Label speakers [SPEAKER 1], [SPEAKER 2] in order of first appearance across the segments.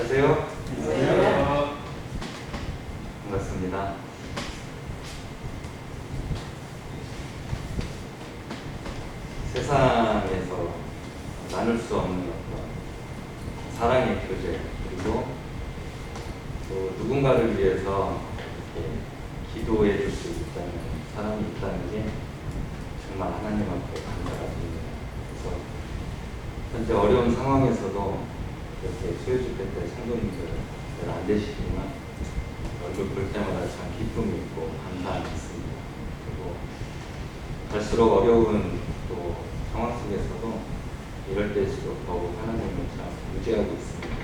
[SPEAKER 1] 안녕하세요.
[SPEAKER 2] 안녕하세요.
[SPEAKER 1] 반갑습니다. 세상에서 나눌 수 없는 어떤 사랑의 교제, 그리고 또 누군가를 위해서 이렇게 기도해 줄 수 있다는 사람이 있다는 게 정말 하나님 앞에 감사가 됩니다. 그래서 현재 어려운 상황에서도 이렇게 수요집회 때 성도님들 안 되시지만 얼굴 볼 때마다 참 기쁨이 있고 감사함이 있습니다. 그리고 갈수록 어려운 또 상황 속에서도 이럴 때일수록 더욱 하나님을 참 유지하고 있습니다.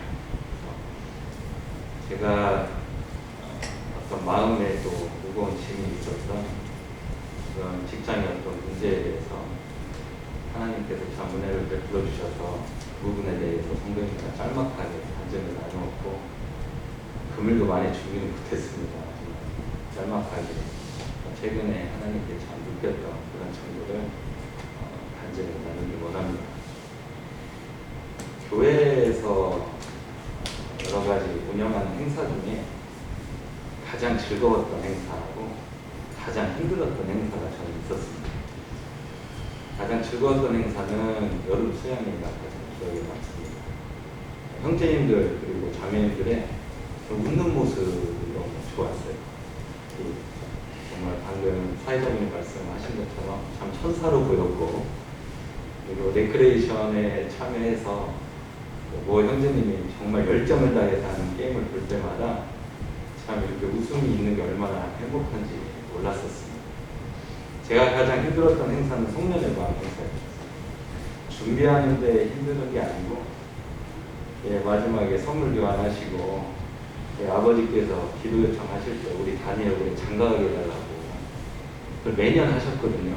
[SPEAKER 1] 제가 어떤 마음에 또 무거운 짐이 있었던 그런 직장의 어떤 문제에 대해서 하나님께서 참 은혜를 베풀어 주셔서 그 부분에 대해서 성도님과 짤막하게 간증을 나누었고 금일도 많이 준비는 못했습니다. 짤막하게 최근에 하나님께 참 느꼈던 그런 정도를 간증을 나누기 원합니다. 교회에서 여러 가지 운영하는 행사 중에 가장 즐거웠던 행사하고 가장 힘들었던 행사가 저는 있었습니다. 가장 즐거웠던 행사는 여름 수양회가 가장 기억에 남습니다. 형제님들 그리고 자매님들의 웃는 모습이 너무 좋았어요. 정말 방금 사회자님 말씀하신 것처럼 참 천사로 보였고, 그리고 레크레이션에 참여해서 모 형제님이 정말 열정을 다해서 하는 게임을 볼 때마다 참 이렇게 웃음이 있는 게 얼마나 행복한지 몰랐었습니다. 제가 가장 힘들었던 행사는 송년회 방 행사였어요. 준비하는데 힘든 게 아니고 마지막에 선물 교환하시고 아버지께서 기도 요청하실 때 우리 다니엘 우리 장가가게 해달라고 그걸 매년 하셨거든요.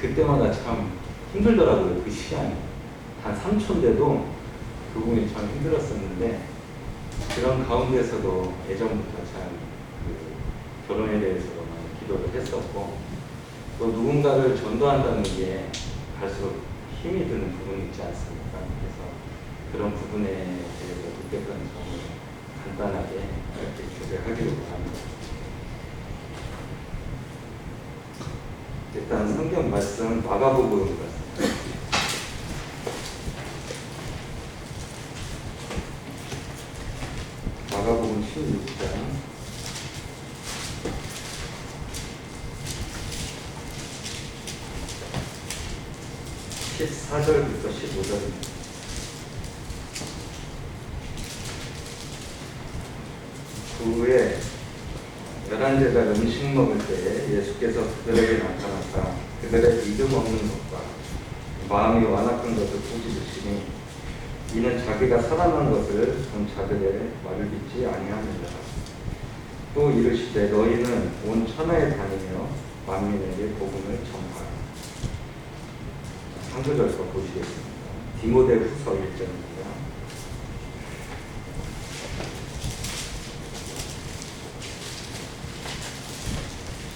[SPEAKER 1] 그때마다 참 힘들더라고요. 그 시간이 단 3초인데도 그분이 참 힘들었었는데 그런 가운데서도 예전부터 참 그 결혼에 대해서 많이 기도를 했었고 또 누군가를 전도한다는 게 갈수록 힘이 드는 부분이 있지 않습니까? 그래서 그런 부분에 대해서 느꼈던 점을 간단하게 이렇게 교제하기로 합니다. 일단 성경 말씀 마가복음 말씀. 마가복음 16장 14절부터 15절입니다. 그 후에 11제자가 음식 먹을 때에 예수께서 그들에게 나타나사 그들의 믿음 없는 것과 마음이 완악한 것을 꾸짖으시니 이는 자기가 살아난 것을 본 자들의 말을 믿지 아니하느니라. 또 이르시되 너희는 온 천하에 다니며 만민에게 복음을 전파하라. 한 구절 더 보시겠습니다. 디모데후서 1장입니다.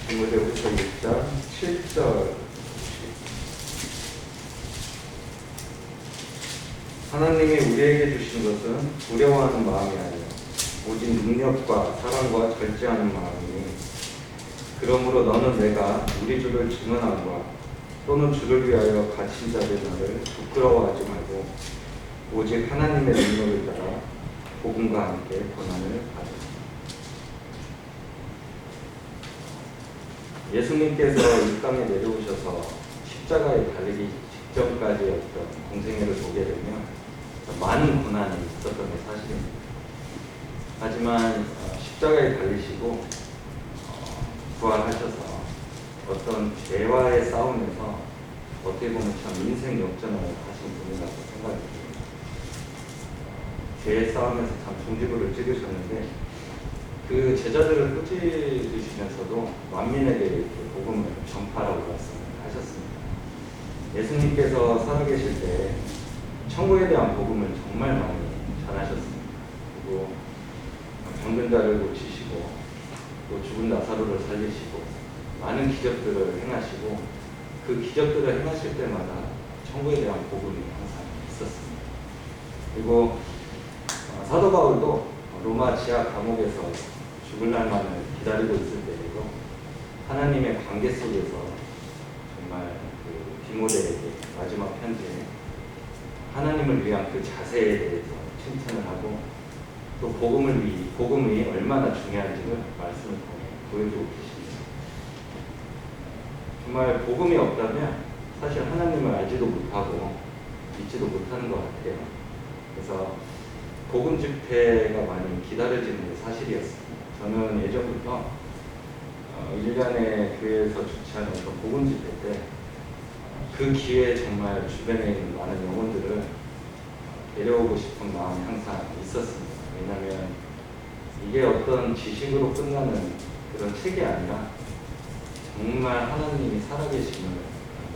[SPEAKER 1] 디모데후서 1장 7절. 하나님이 우리에게 주신 것은 두려워하는 마음이 아니요 오직 능력과 사랑과 절제하는 마음이니 그러므로 너는 내가 우리 주를 증언함과 또는 주를 위하여 갇힌 자들 나를 부끄러워하지 말고 오직 하나님의 능력을 따라 복음과 함께 고난을 받으라. 예수님께서 이 땅에 내려오셔서 십자가에 달리기 직전까지 어떤 공생애를 보게 되면 많은 고난이 있었던 게 사실입니다. 하지만 십자가에 달리시고 부활하셔서 어떤 죄와의 싸움에서 어떻게 보면 참 인생 역전을 하신 분이라고 생각이 듭니다. 죄의 싸움에서 참 종지부를 찍으셨는데 그 제자들을 꾸짖으시면서도 만민에게 이렇게 복음을 전파라고 말씀하셨습니다. 예수님께서 살아계실 때 천국에 대한 복음을 정말 많이 전하셨습니다. 그리고 병든 자를 고치시고 또 죽은 나사로를 살리시고 많은 기적들을 행하시고 그 기적들을 행하실 때마다 천국에 대한 복음이 항상 있었습니다. 그리고 사도 바울도 로마 지하 감옥에서 죽을 날만을 기다리고 있을 때에도 하나님의 관계 속에서 정말 그 디모데에게 마지막 편지에 하나님을 위한 그 자세에 대해서 칭찬을 하고 또 복음이 얼마나 중요한지를 말씀을 통해 보여주고 계십니다. 정말 복음이 없다면 사실 하나님을 알지도 못하고 믿지도 못하는 것 같아요. 그래서 복음 집회가 많이 기다려지는 게 사실이었습니다. 저는 예전부터 1년에 교회에서 주최하는 어떤 복음 집회 때 그 기회에 정말 주변에 있는 많은 영혼들을 데려오고 싶은 마음이 항상 있었습니다. 왜냐하면 이게 어떤 지식으로 끝나는 그런 책이 아니라 정말 하나님이 살아계심을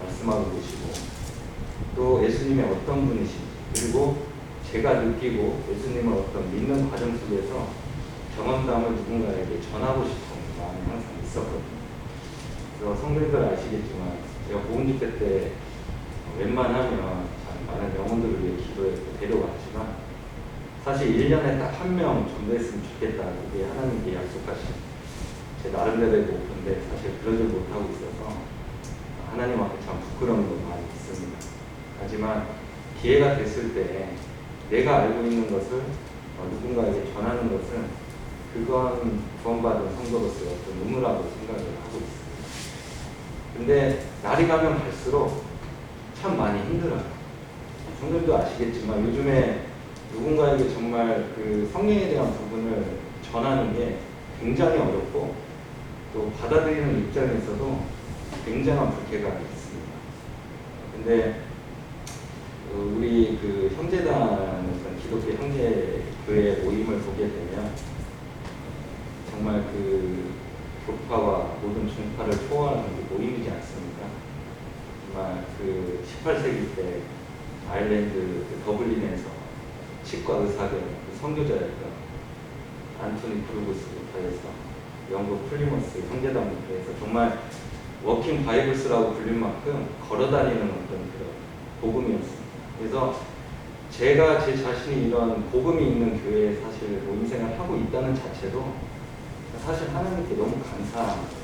[SPEAKER 1] 말씀하고 계시고 또 예수님의 어떤 분이신지 그리고 제가 느끼고 예수님을 어떤 믿는 과정 속에서 경험담을 누군가에게 전하고 싶은 마음이 항상 있었거든요. 그래서 성도님들 아시겠지만 제가 복음 집회 때 웬만하면 참 많은 영혼들을 위해 기도했고 데려왔지만 사실 1년에 딱 한 명 전도했으면 좋겠다. 그게 하나님께 약속하신 제 나름대로의 목표인데 사실 그러지 못하고 있어서 하나님 앞에 참 부끄러운 건 많이 있습니다. 하지만 기회가 됐을 때 내가 알고 있는 것을 누군가에게 전하는 것은 그건 구원받은 성도로서의 어떤 의무라고 생각을 하고 있습니다. 근데 날이 가면 갈수록 참 많이 힘들어요. 성도님도 아시겠지만 요즘에 누군가에게 정말 그 성령에 대한 부분을 전하는 게 굉장히 어렵고 또 받아들이는 입장에서도 굉장한 불쾌감이 있습니다. 근데 우리 그 형제단 기독교 형제교회 모임을 보게 되면 정말 그 교파와 모든 종파를 초월하는 그 모임이지 않습니까? 정말 그 18세기 때 아일랜드 그 더블린에서 치과 의사계 그 선교자였던 안토니 크루그스부터 해서 영국 플리머스 형제단부터 해서 정말 워킹 바이블스라고 불릴 만큼 걸어다니는 어떤 그런 복음이었습니다. 그래서 제가 제 자신이 이런 복음이 있는 교회에 사실 모임 생활을 하고 있다는 자체도 사실 하나님께 너무 감사합니다.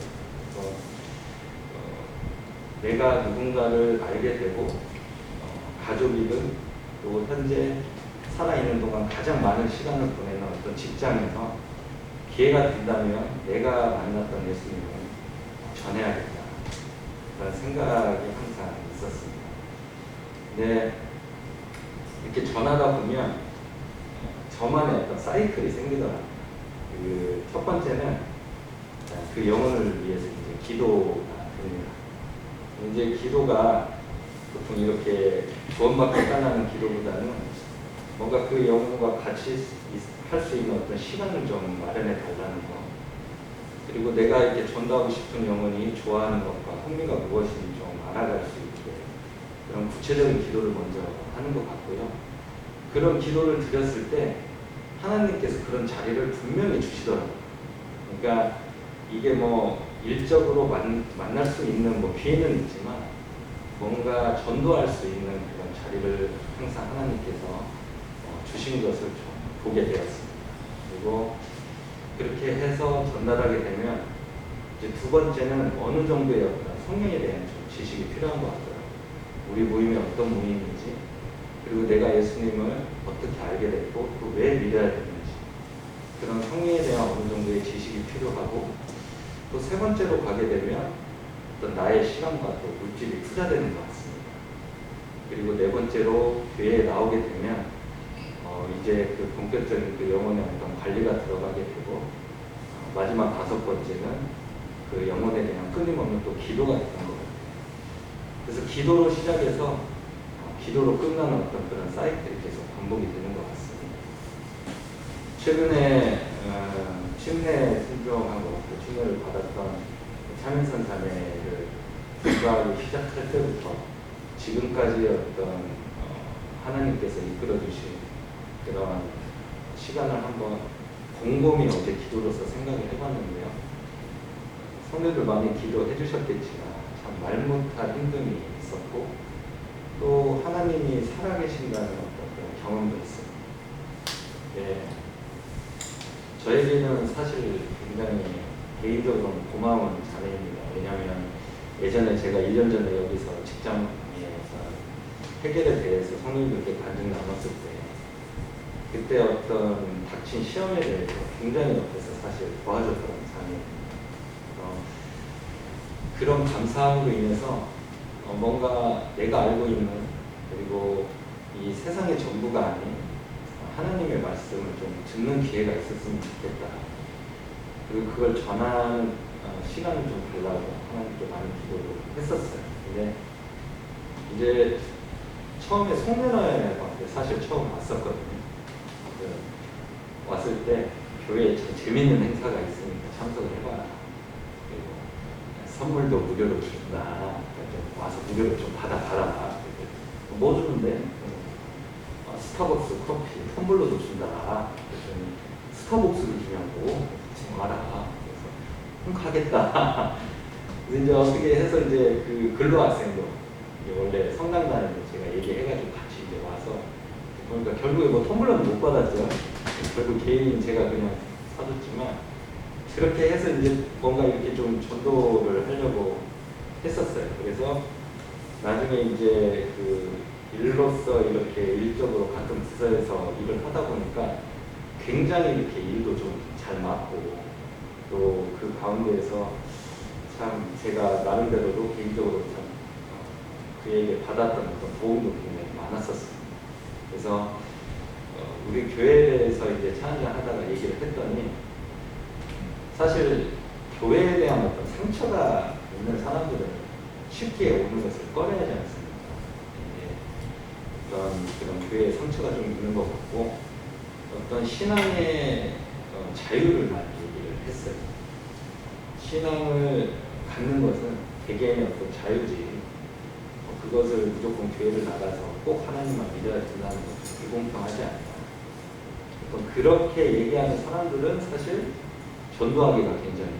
[SPEAKER 1] 내가 누군가를 알게 되고 가족이든 또 현재 살아있는 동안 가장 많은 시간을 보내는 어떤 직장에서 기회가 된다면 내가 만났던 예수님을 전해야겠다 그런 생각이 항상 있었습니다. 근데 이렇게 전하다 보면 저만의 어떤 사이클이 생기더라고요. 그 첫 번째는 그 영혼을 위해서 이제 기도가 됩니다. 이제 기도가 보통 이렇게 구원받고 떠나는 기도보다는 뭔가 그 영혼과 같이 할 수 있는 어떤 시간을 좀 마련해 달라는 거. 그리고 내가 이렇게 전도하고 싶은 영혼이 좋아하는 것과 흥미가 무엇인지 좀 알아갈 수 있게 그런 구체적인 기도를 먼저 하는 것 같고요. 그런 기도를 드렸을 때 하나님께서 그런 자리를 분명히 주시더라고요. 그러니까 이게 뭐 일적으로 만날 수 있는 뭐 기회는 있지만 뭔가 전도할 수 있는 그런 자리를 항상 하나님께서 주신 것을 좀 보게 되었습니다. 그리고 그렇게 해서 전달하게 되면 이제 두 번째는 어느 정도의 어떤 성령에 대한 좀 지식이 필요한 것 같더라고요. 우리 모임이 어떤 모임인지 그리고 내가 예수님을 어떻게 알게 됐고 또 왜 믿어야 되는지 그런 성령에 대한 어느 정도의 지식이 필요하고 또 세 번째로 가게 되면 어떤 나의 시간과 또 물질이 투자되는 것 같습니다. 그리고 네 번째로 교회에 나오게 되면 이제 그 본격적인 그 영혼의 어떤 관리가 들어가게 되고 마지막 다섯 번째는 그 영혼에 대한 끊임없는 또 기도가 되는 것 같아요. 그래서 기도로 시작해서 기도로 끝나는 어떤 그런 사이클이 계속 반복이 되는 것 같습니다. 최근에 침례 순종하고 그 침례를 받았던 차민선 자매를 공부하기 시작할 때부터 지금까지 어떤 하나님께서 이끌어 주신 그런 시간을 한번 곰곰이 어제 기도로서 생각을 해봤는데요. 성도들 많이 기도해 주셨겠지만 참 말 못할 힘듦이 있었고 또 하나님이 살아계신다는 어떤 그런 경험도 있습니다. 네. 저에게는 사실 굉장히 개인적으로 고마운 자매입니다. 왜냐하면 예전에 제가 1년 전에 여기서 직장에서 해결에 대해서 성령님께 간증 나눴을 때 그때 어떤 닥친 시험에 대해서 굉장히 옆에서 사실 도와줬던 자매입니다. 그런 감사함으로 인해서 뭔가 내가 알고 있는 그리고 이 세상의 전부가 아닌 하나님의 말씀을 좀 듣는 기회가 있었으면 좋겠다. 그리고 그걸 전하는 시간을 좀 달라고 하나님께 많이 기도를 했었어요. 근데 이제 처음에 송년회 때 사실 처음 왔었거든요. 왔을 때 교회에 참 재밌는 행사가 있으니까 참석을 해봐라. 그리고 선물도 무료로 준다. 좀 와서 무료로 좀 받아봐라. 뭐 주는데? 스타벅스 커피 선물로도 준다. 그랬더니 스타벅스를 주냐고 와라. 그래서 가겠다. 이제 어떻게 해서 이제 그 근로학생도 원래 성당단에 제가 얘기해가지고 같이 이제 와서 그러니까 결국에 뭐 텀블러는 못 받았죠. 결국 개인 제가 그냥 사줬지만 그렇게 해서 이제 뭔가 이렇게 좀 전도를 하려고 했었어요. 그래서 나중에 이제 그 일로서 이렇게 일적으로 같은 부서에서 일을 하다 보니까 굉장히 이렇게 일도 좀 잘 맞고 또 그 가운데에서 참 제가 나름대로도 개인적으로 참 그에게 받았던 어떤 도움도 굉장히 많았었어요. 그래서 우리 교회에 대해서 이제 찬양하다가 얘기를 했더니 사실 교회에 대한 어떤 상처가 있는 사람들은 쉽게 오는 것을 꺼내지 않습니까? 그런 교회에 상처가 좀 있는 것 같고 어떤 신앙의 자유를 많이 얘기를 했어요. 신앙을 갖는 것은 개개인의 어떤 자유지 그것을 무조건 교회를 나가서 꼭 하나님만 믿어야 된다는 것은 불공평하지 않다. 어떤 그렇게 얘기하는 사람들은 사실 전도하기가 굉장히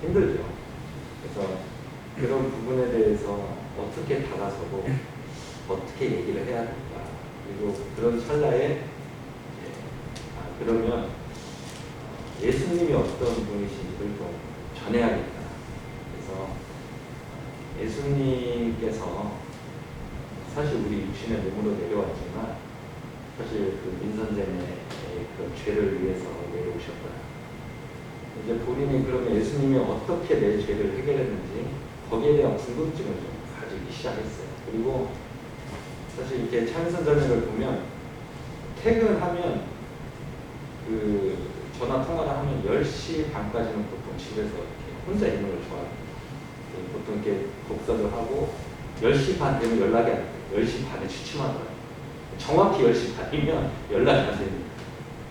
[SPEAKER 1] 힘들죠. 그래서 그런 부분에 대해서 어떻게 다가서고 어떻게 얘기를 해야 될까. 그리고 그런 찰나에 그러면 예수님이 어떤 분이신지를 좀 전해야겠다. 그래서 예수님께서 사실 우리 육신의 몸으로 내려왔지만 사실 그 민선생의 그 죄를 위해서 내려오셨다. 이제 본인이 그러면 예수님이 어떻게 내 죄를 해결했는지 거기에 대한 궁금증을 좀 가지기 시작했어요. 그리고 사실 이렇게 참선전회를 보면 퇴근하면 그 전화 통화를 하면 10시 반까지는 보통 집에서 이렇게 혼자 있는 걸 좋아합니다. 보통 이렇게 독서를 하고 10시 반 되면 연락이 안 돼요. 10시 반에 취침하더라고요. 정확히 10시 반이면 연락이 안 됩니다.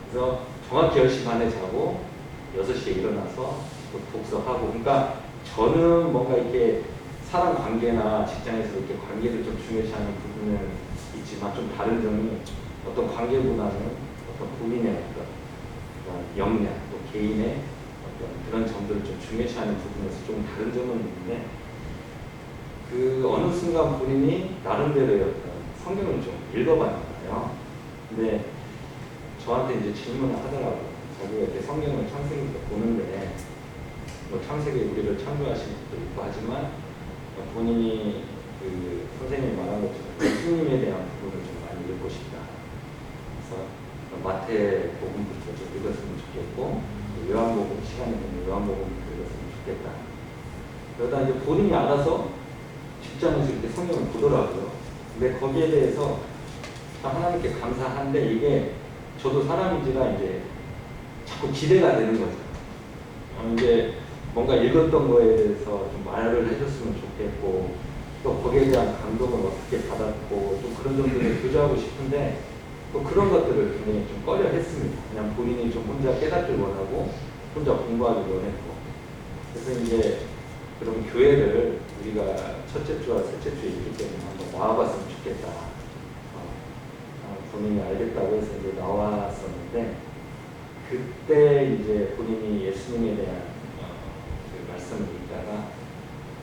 [SPEAKER 1] 그래서 정확히 10시 반에 자고 6시에 일어나서 또 독서하고 그러니까 저는 뭔가 이렇게 사람 관계나 직장에서 이렇게 관계를 좀 중요시하는 부분은 있지만 좀 다른 점이 어떤 관계보다는 어떤 본인의 어떤 역량 또 개인의 어떤 그런 점들을 좀 중요시하는 부분에서 좀 다른 점은 있는데 그 어느 순간 본인이 나름대로의 어떤 성경을 좀 읽어봤잖아요. 근데 저한테 이제 질문을 하더라고요. 자기가 이렇게 성경을 창세기부터 보는데 뭐 창세기에 우리를 창조하신 것도 있고 하지만 본인이 그 선생님이 말한 것처럼 예수님에 대한 부분을 좀 많이 읽고 싶다. 그래서 마태복음부터 좀 읽었으면 좋겠고 요한복음 시간이 되면 요한복음부터 읽었으면 좋겠다. 그러다 이제 본인이 알아서 직장에서 이렇게 성경을 보더라고요. 근데 거기에 대해서 하나님께 감사한데 이게 저도 사람인지라 이제 자꾸 기대가 되는 거죠. 이제 뭔가 읽었던 거에 대해서 좀 말을 해줬으면 좋겠고 또 거기에 대한 감동을 어떻게 받았고 좀 그런 점들을 교제하고 싶은데 또 그런 것들을 굉장히 좀 꺼려 했습니다. 그냥 본인이 좀 혼자 깨닫길 원하고 혼자 공부하길 원했고 그래서 이제 그런 교회를 우리가 첫째 주와 셋째 주에 있기 때문에 한번 나와봤으면 좋겠다. 본인이 알겠다고 해서 이제 나왔었는데 그때 이제 본인이 예수님에 대한 그 말씀을 읽다가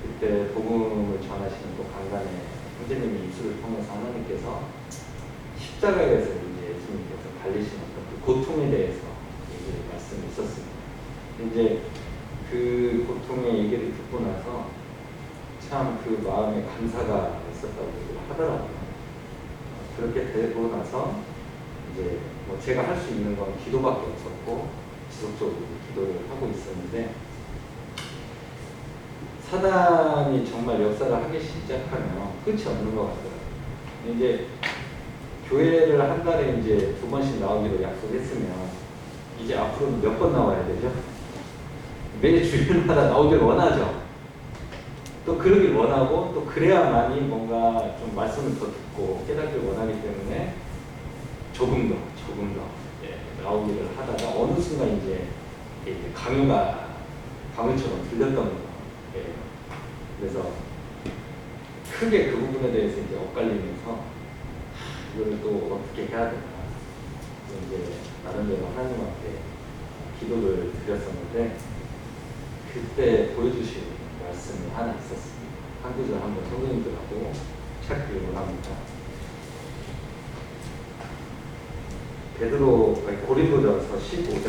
[SPEAKER 1] 그때 복음을 전하시는 또 강단에 형제님의 입술을 통해서 하나님께서 십자가에서 이제 예수님께서 달리신 어떤 그 고통에 대해서 말씀이 있었습니다. 이제 그 고통의 얘기를 듣고 나서 참 그 마음에 감사가 있었다고 하더라고요. 그렇게 되고 나서 이제 뭐 제가 할 수 있는 건 기도밖에 없었고 지속적으로 기도를 하고 있었는데, 사단이 정말 역사를 하기 시작하면 끝이 없는 것 같더라고요. 이제 교회를 한 달에 이제 2번씩 나오기로 약속했으면 이제 앞으로는 몇 번 나와야 되죠? 매 주일마다 나오길 원하죠. 또 그러길 원하고, 또 그래야만이 뭔가 좀 말씀을 더 듣고 깨닫길 원하기 때문에 조금 더 나오기를 하다가 어느 순간 이제 강요처럼 들렸던 거예요. 그래서 크게 그 부분에 대해서 이제 엇갈리면서 이거를 또 어떻게 해야 될까, 이제 나름대로 하나님한테 기도를 드렸었는데, 그때 보여주신 말씀이 하나 있었습니다. 한 구절 한번 선생님들하고 찾기를 원합니다. 고린도전서 15장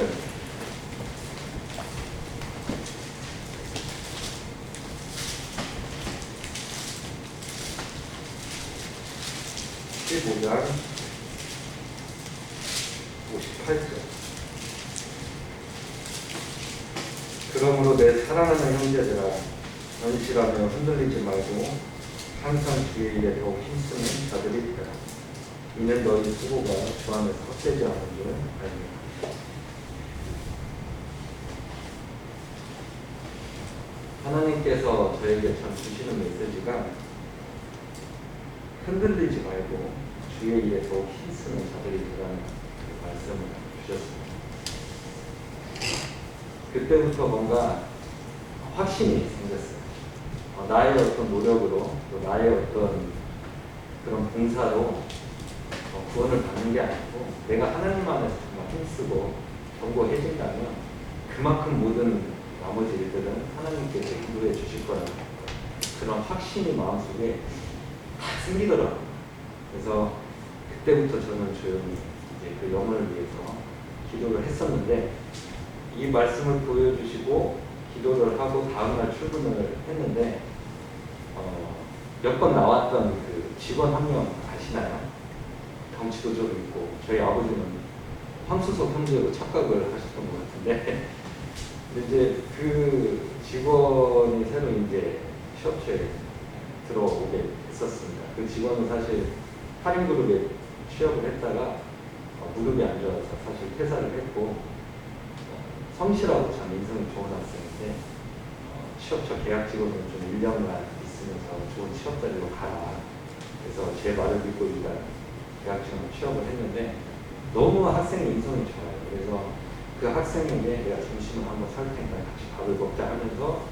[SPEAKER 1] 15장 58절. 그러므로 내 사랑하는 형제들아, 안식하며 흔들리지 말고 항상 주의 일에 더욱 힘쓰는 자들이 되라. 이는 너희 수고가 주 안에서 헛되지 않은 줄 압니다. 하나님께서 저에게 참 주시는 메시지가 흔들리지 말고 주의 일에 더욱 힘쓰는 자들이 되라는 그 말씀을 주셨습니다. 그때부터 뭔가 확신이 생겼어요. 나의 어떤 노력으로, 또 나의 어떤 그런 봉사로 구원을 받는 게 아니고, 내가 하나님 안에서 정말 힘쓰고 견고해진다면 그만큼 모든 나머지 일들은 하나님께서 인도해 주실 거라는 그런 확신이 마음속에 다 생기더라고요. 그래서 그때부터 저는 조용히 이제 그 영혼을 위해서 기도를 했었는데, 이 말씀을 보여주시고 기도를 하고 다음날 출근을 했는데, 몇 번 나왔던 그 직원 한 명 아시나요? 덩치도 좀 있고, 저희 아버지는 황수석 형제로 착각을 하셨던 것 같은데, 근데 이제 그 직원이 새로 이제 취업처에 들어오게 됐었습니다. 그 직원은 사실 할인그룹에 취업을 했다가 무릎이 안 좋아서 사실 퇴사를 했고, 성실하고 참 인성이 좋은 학생인데, 취업처 계약 직원은 좀 1년간 있으면서 좋은 취업 자리로 가라. 그래서 제 말을 믿고 일단 계약 직원으로 취업을 했는데, 너무 학생의 인성이 좋아요. 그래서 그 학생에게 내가 점심을 한번 살 테니까 같이 밥을 먹자 하면서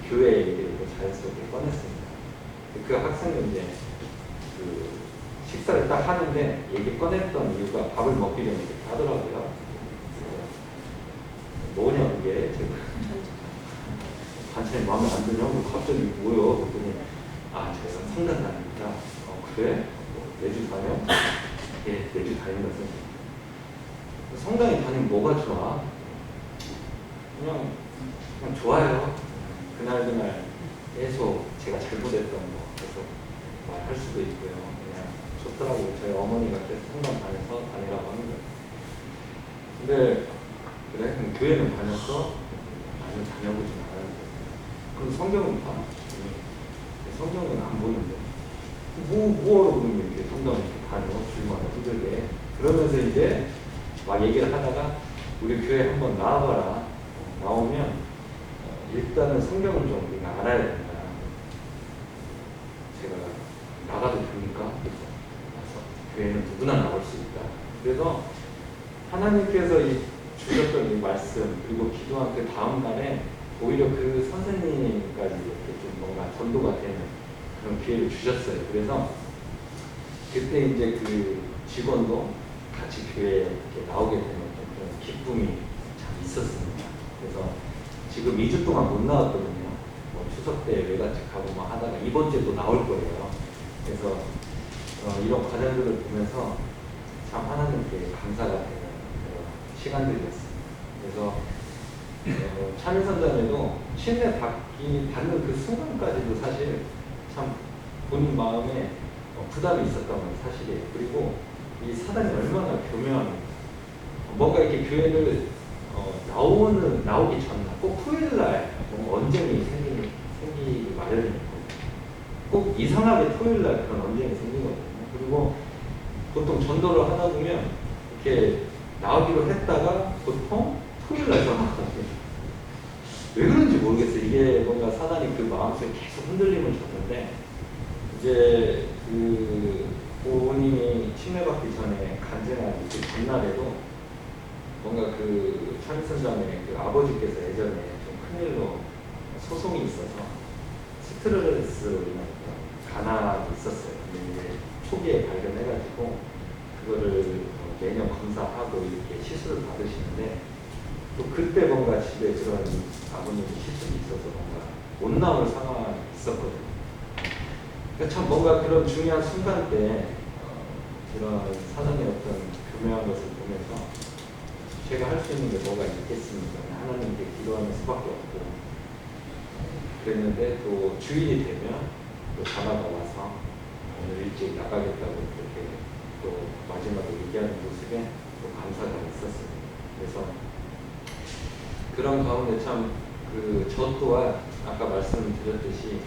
[SPEAKER 1] 교회 얘기를 자연스럽게 꺼냈습니다. 그 학생은 이제 그 식사를 딱 하는데 얘기 꺼냈던 이유가 밥을 먹기 전에 이렇게 하더라고요. 뭐냐 그게, 반찬이 마음에 안 드냐고 갑자기 뭐요? 그랬더니 제가 성당 다닙니다. 그래? 매주 다녀? 예, 매주 다니면서. 성당에 다니면 뭐가 좋아? 그냥 좋아요. 그날 계속 제가 잘못했던 거 계속 말할 수도 있고요. 그냥 좋더라고요. 저희 어머니가 계속 성당 다니라고 하는 거예요. 근데 그래? 그럼 교회는 다녔어? 아니면 다녀보진 않았는데. 그럼 성경은 봐. 성경은 안 보는데. 뭐하러 그러면 이렇게 성당을 이렇게 다녀? 주일마다 힘들게. 그러면서 이제 막 얘기를 하다가 우리 교회 한번 나와봐라. 나오면 일단은 성경을 좀 우리가 알아야 된다. 제가 나가도 됩니까? 그래서 교회는 누구나 나올 수 있다. 그래서 하나님께서 주셨던 이 말씀, 그리고 기도한 그 다음 날에 오히려 그 선생님까지 이렇게 좀 뭔가 전도가 되는 그런 기회를 주셨어요. 그래서 그때 이제 그 직원도 같이 교회에 이렇게 나오게 되는 그런 기쁨이 참 있었습니다. 그래서 지금 2주 동안 못 나왔거든요. 뭐 추석 때 외갓집하고 막 하다가 이번 주에 또 나올 거예요. 그래서 이런 과정들을 보면서 참 하나님께 감사가 되는 그런 시간들이었습니다. 그래서 참여선자에도 침례 받는 그 순간까지도 사실 참 본인 마음에 부담이 있었던 건 사실이에요. 그리고 이 사단이 얼마나 교묘합니까? 뭔가 이렇게 교회를 나오기 전날 꼭 토요일날 뭔가 언쟁이 생기기 마련이고 꼭 이상하게 토요일날 그런 언쟁이 생기거든요. 그리고 보통 전도를 하다 보면 이렇게 나오기로 했다가 보통 토요일날 전화하거든요. 왜 그런지 모르겠어요. 이게 뭔가 사단이 그 마음속에 계속 흔들림을 줬는데 이제 그 부모님이 침례받기 전에 간증한 그 전날에도 뭔가 그 참선장의 그 아버지께서 예전에 좀 큰일로 소송이 있어서 스트레스로 인한 가난이 있었어요. 근데 이제 초기에 발견해가지고 그거를 매년 검사하고 이렇게 시술을 받으시는데 또 그때 뭔가 집에 그런 아버님의 시술이 있어서 뭔가 못 나올 상황이 있었거든요. 그러니까 참 뭔가 그런 중요한 순간 때 이런 사단의 어떤 교묘한 것을 보면서 제가 할 수 있는 게 뭐가 있겠습니까? 하나님께 기도하는 수밖에 없고 그랬는데 또 주일이 되면 또 전화가 와서 오늘 일찍 나가겠다고 그렇게 또 마지막에 얘기하는 모습에 또 감사가 있었습니다. 그래서 그런 가운데 참 저 또한 아까 말씀드렸듯이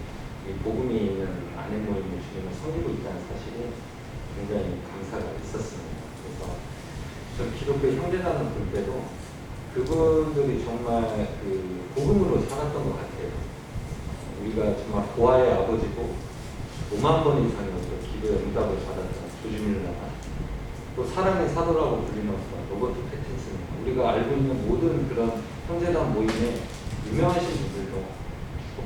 [SPEAKER 1] 이 복음이 있는 아내 모임의 주님을 섬기고 있다는 사실이 굉장히 감사가 있었습니다. 그래서 전 기독교 형제라는 볼 때도 그분들이 정말 그 복음으로 살았던 것 같아요. 우리가 정말 보아의 아버지고 5만 번 이상의 어떤 기도의 응답을 받았던 조주밀라나 또 사랑의 사도라고 불리는 어떤 로버트 패틴슨, 우리가 알고 있는 모든 그런 형제단 모임에 유명하신 분들도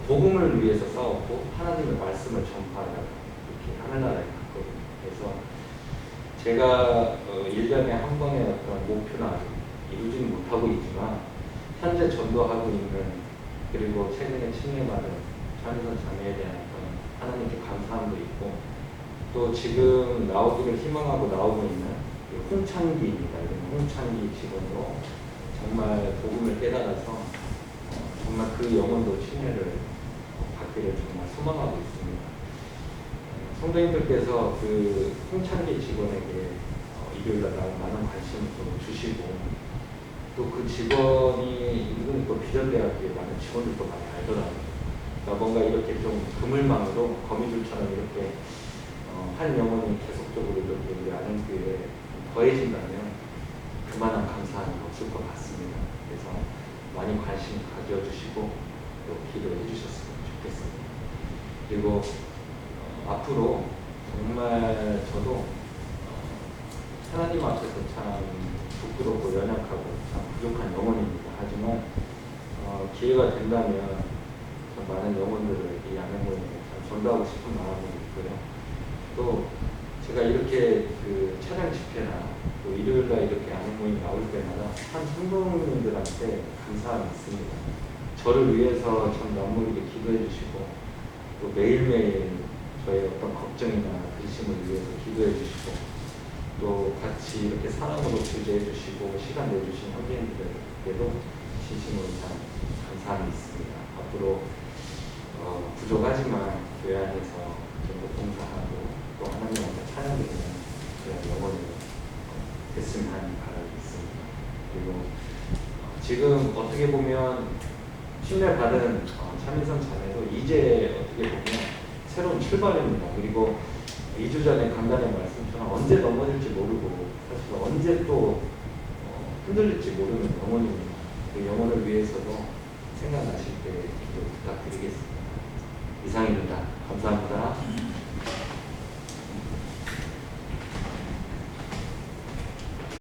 [SPEAKER 1] 복음을 위해서 싸웠고 하나님의 말씀을 전파하다가 이렇게 하늘나라에 갔거든요. 그래서 제가 1년에 한 번의 어떤 목표는 아직 이루지는 못하고 있지만 현재 전도하고 있는 그리고 최근에 침례받은 참여선 자매에 대한 어떤 하나님께 감사함도 있고 또 지금 나오기를 희망하고 나오고 있는 홍창기입니다. 홍창기 직원도 정말 복음을 깨달아서 정말 그 영혼도 침례를 받기를 정말 소망하고 있습니다. 성도님들께서 그 홍창기 직원에게 일요일날 많은 관심을 좀 주시고 또 그 직원이 이분이 또 비전대학교에 많은 직원들도 많이 알더라고요. 그러니까 뭔가 이렇게 좀 그물망으로 거미줄처럼 이렇게 한 영혼이 계속적으로 이렇게 우리 안흥교회에 더해진다면 그만한 감사함이 없을 것 같습니다. 그래서 많이 관심 가져주시고 또 기도해 주셨으면 좋겠습니다. 그리고 앞으로 정말 저도 하나님 앞에서 참 부끄럽고 연약하고 참 부족한 영혼입니다. 하지만 기회가 된다면 참 많은 영혼들을 이 양양모임에 참 전도하고 싶은 마음이 있고요. 또 제가 이렇게 그 찬양 집회나 또 일요일날 이렇게 양양모임 나올 때마다 참 성도님들한테 감사함이 있습니다. 저를 위해서 참 남무리게 기도해 주시고 또 매일매일 저의 어떤 걱정이나 근심을 위해서 기도해 주시고 또 같이 이렇게 사랑으로 교제해 주시고 시간 내주신 형제님들에게도 진심으로 참 감사함이 있습니다. 앞으로 부족하지만 교회 안에서 좀 더 봉사하고 또 하나님한테 찬양드리는 그런 영혼이 됐으면 하는 바람이 있습니다. 그리고 지금 어떻게 보면 침례받은 참여선 자매도 이제 어떻게 보면 새로운 출발입니다. 그리고 2주 전에 강단의 말씀처럼 언제 넘어질지 모르고 사실 언제 또 흔들릴지 모르는 영혼입니다. 그 영혼을 위해서도 생각나실 때 기도 부탁드리겠습니다. 이상입니다. 감사합니다.